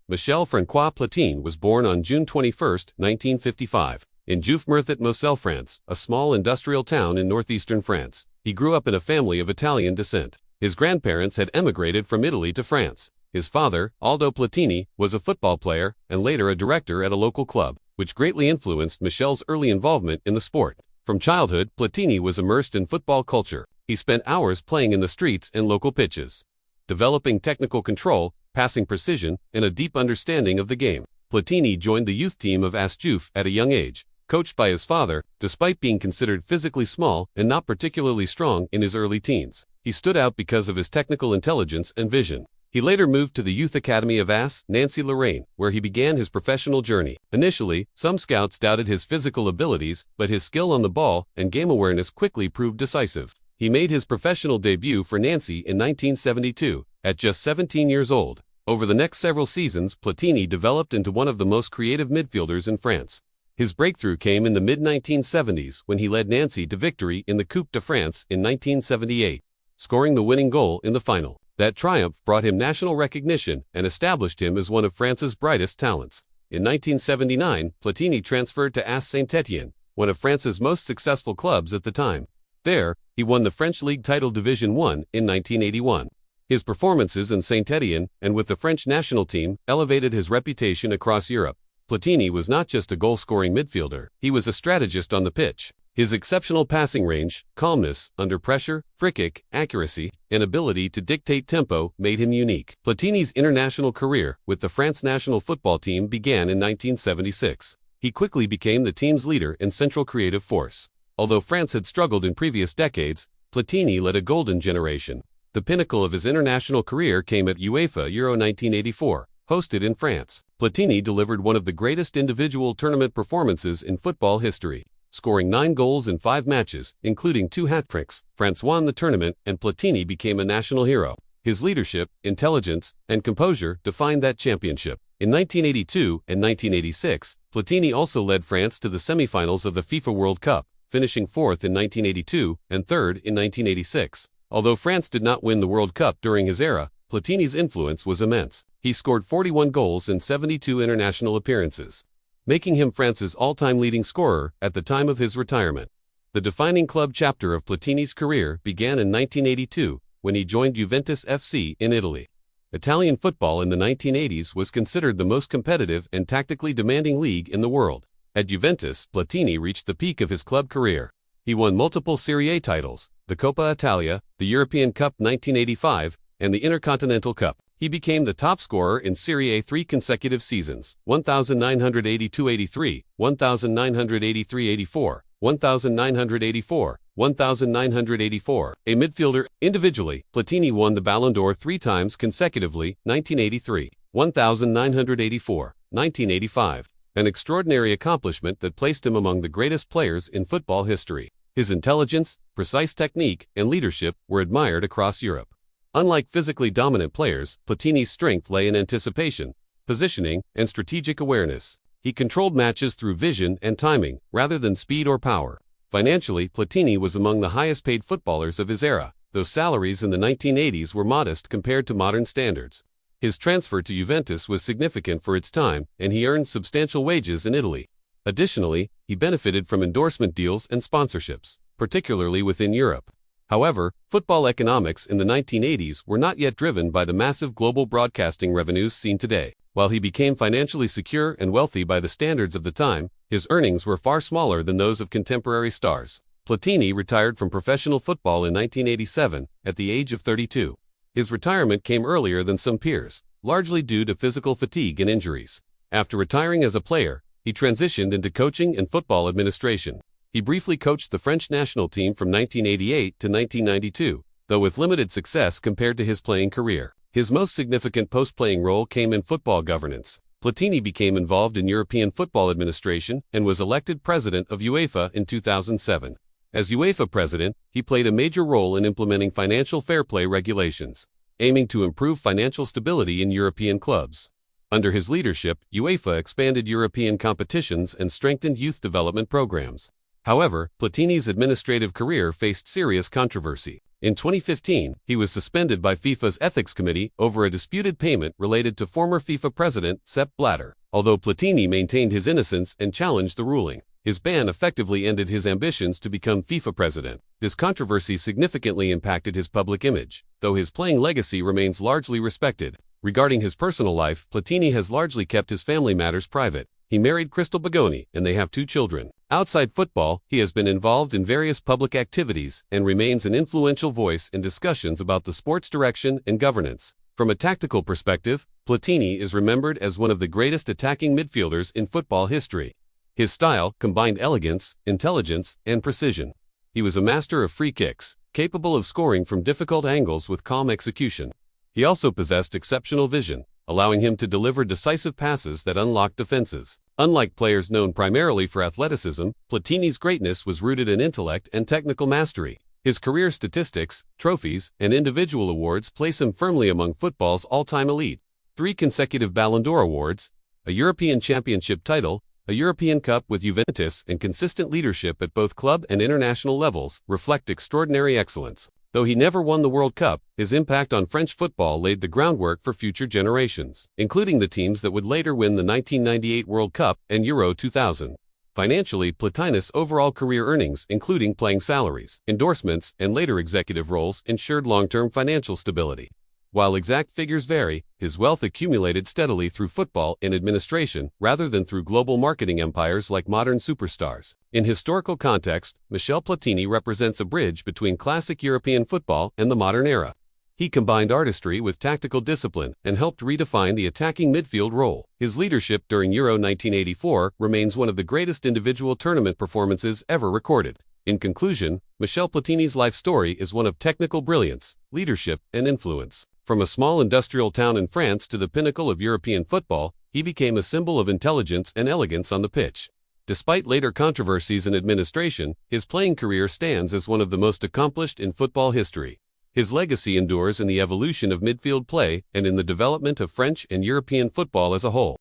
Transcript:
Michel François Platini was born on June 21, 1955, in Joufmerthet-Moselle, France, a small industrial town in northeastern France. He grew up in a family of Italian descent. His grandparents had emigrated from Italy to France. His father, Aldo Platini, was a football player and later a director at a local club, which greatly influenced Michel's early involvement in the sport. From childhood, Platini was immersed in football culture. He spent hours playing in the streets and local pitches, developing technical control, passing precision, and a deep understanding of the game. Platini joined the youth team of AS Jouf at a young age, coached by his father. Despite being considered physically small and not particularly strong in his early teens, he stood out because of his technical intelligence and vision. He later moved to the youth academy of AS Nancy-Lorraine, where he began his professional journey. Initially, some scouts doubted his physical abilities, but his skill on the ball and game awareness quickly proved decisive. He made his professional debut for Nancy in 1972, at just 17 years old. Over the next several seasons, Platini developed into one of the most creative midfielders in France. His breakthrough came in the mid-1970s when he led Nancy to victory in the Coupe de France in 1978, scoring the winning goal in the final. That triumph brought him national recognition and established him as one of France's brightest talents. In 1979, Platini transferred to AS Saint-Étienne, one of France's most successful clubs at the time. There, he won the French League title Division 1 in 1981. His performances in Saint-Étienne and with the French national team elevated his reputation across Europe. Platini was not just a goal-scoring midfielder, he was a strategist on the pitch. His exceptional passing range, calmness under pressure, free kick accuracy, and ability to dictate tempo made him unique. Platini's international career with the France national football team began in 1976. He quickly became the team's leader and central creative force. Although France had struggled in previous decades, Platini led a golden generation. The pinnacle of his international career came at UEFA Euro 1984, hosted in France. Platini delivered one of the greatest individual tournament performances in football history, scoring 9 goals in 5 matches, including 2 hat-tricks. France won the tournament, and Platini became a national hero. His leadership, intelligence, and composure defined that championship. In 1982 and 1986, Platini also led France to the semifinals of the FIFA World Cup, finishing 4th in 1982 and 3rd in 1986. Although France did not win the World Cup during his era, Platini's influence was immense. He scored 41 goals in 72 international appearances, making him France's all-time leading scorer at the time of his retirement. The defining club chapter of Platini's career began in 1982 when he joined Juventus FC in Italy. Italian football in the 1980s was considered the most competitive and tactically demanding league in the world. At Juventus, Platini reached the peak of his club career. He won multiple Serie A titles, the Coppa Italia, the European Cup 1985, and the Intercontinental Cup. He became the top scorer in Serie A 3 consecutive seasons, 1982-83, 1983-84, 1984, 1984. A midfielder. Individually, Platini won the Ballon d'Or 3 times consecutively, 1983, 1984, 1985. An extraordinary accomplishment that placed him among the greatest players in football history. His intelligence, precise technique, and leadership were admired across Europe. Unlike physically dominant players, Platini's strength lay in anticipation, positioning, and strategic awareness. He controlled matches through vision and timing, rather than speed or power. Financially, Platini was among the highest-paid footballers of his era, though salaries in the 1980s were modest compared to modern standards. His transfer to Juventus was significant for its time, and he earned substantial wages in Italy. Additionally, he benefited from endorsement deals and sponsorships, particularly within Europe. However, football economics in the 1980s were not yet driven by the massive global broadcasting revenues seen today. While he became financially secure and wealthy by the standards of the time, his earnings were far smaller than those of contemporary stars. Platini retired from professional football in 1987 at the age of 32. His retirement came earlier than some peers, largely due to physical fatigue and injuries. After retiring as a player, he transitioned into coaching and football administration. He briefly coached the French national team from 1988 to 1992, though with limited success compared to his playing career. His most significant post-playing role came in football governance. Platini became involved in European football administration and was elected president of UEFA in 2007. As UEFA president, he played a major role in implementing financial fair play regulations, aiming to improve financial stability in European clubs. Under his leadership, UEFA expanded European competitions and strengthened youth development programs. However, Platini's administrative career faced serious controversy. In 2015, he was suspended by FIFA's Ethics Committee over a disputed payment related to former FIFA president Sepp Blatter. Although Platini maintained his innocence and challenged the ruling, his ban effectively ended his ambitions to become FIFA president. This controversy significantly impacted his public image, though his playing legacy remains largely respected. Regarding his personal life, Platini has largely kept his family matters private. He married Crystal Bagoni, and they have 2 children. Outside football, he has been involved in various public activities and remains an influential voice in discussions about the sport's direction and governance. From a tactical perspective, Platini is remembered as one of the greatest attacking midfielders in football history. His style combined elegance, intelligence, and precision. He was a master of free kicks, capable of scoring from difficult angles with calm execution. He also possessed exceptional vision, allowing him to deliver decisive passes that unlocked defenses. Unlike players known primarily for athleticism, Platini's greatness was rooted in intellect and technical mastery. His career statistics, trophies, and individual awards place him firmly among football's all-time elite. 3 consecutive Ballon d'Or awards, a European Championship title, a European Cup with Juventus, and consistent leadership at both club and international levels reflect extraordinary excellence. Though he never won the World Cup, his impact on French football laid the groundwork for future generations, including the teams that would later win the 1998 World Cup and Euro 2000. Financially, Platini's overall career earnings, including playing salaries, endorsements, and later executive roles, ensured long-term financial stability. While exact figures vary, his wealth accumulated steadily through football and administration rather than through global marketing empires like modern superstars. In historical context, Michel Platini represents a bridge between classic European football and the modern era. He combined artistry with tactical discipline and helped redefine the attacking midfield role. His leadership during Euro 1984 remains one of the greatest individual tournament performances ever recorded. In conclusion, Michel Platini's life story is one of technical brilliance, leadership, and influence. From a small industrial town in France to the pinnacle of European football, he became a symbol of intelligence and elegance on the pitch. Despite later controversies in administration, his playing career stands as one of the most accomplished in football history. His legacy endures in the evolution of midfield play and in the development of French and European football as a whole.